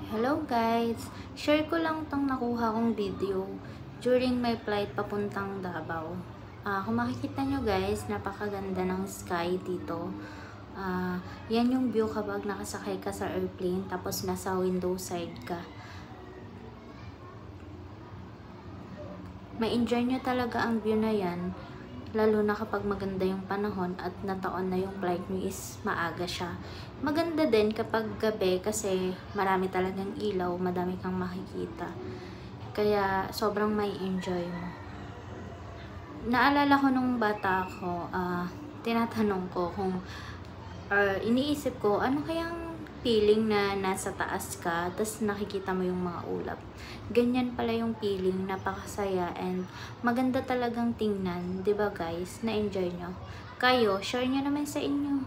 Hello guys! Share ko lang tong nakuha kong video during my flight papuntang Davao. Kung makikita nyo guys, napakaganda ng sky dito. Yan yung view kapag nakasakay ka sa airplane tapos nasa window side ka. Ma-enjoy nyo talaga ang view na yan, lalo na kapag maganda yung panahon at nataon na yung flight nyo is maaga siya. Maganda din kapag gabi kasi marami talagang ilaw, madami kang makikita. Kaya sobrang may enjoy mo. Naalala ko nung bata ako, tinatanong ko kung iniisip ko ano kayang feeling na nasa taas ka tapos nakikita mo yung mga ulap. Ganyan pala yung feeling, napakasaya and maganda talagang tingnan, 'di ba guys? Na-enjoy nyo. Kayo, share nyo naman sa inyo.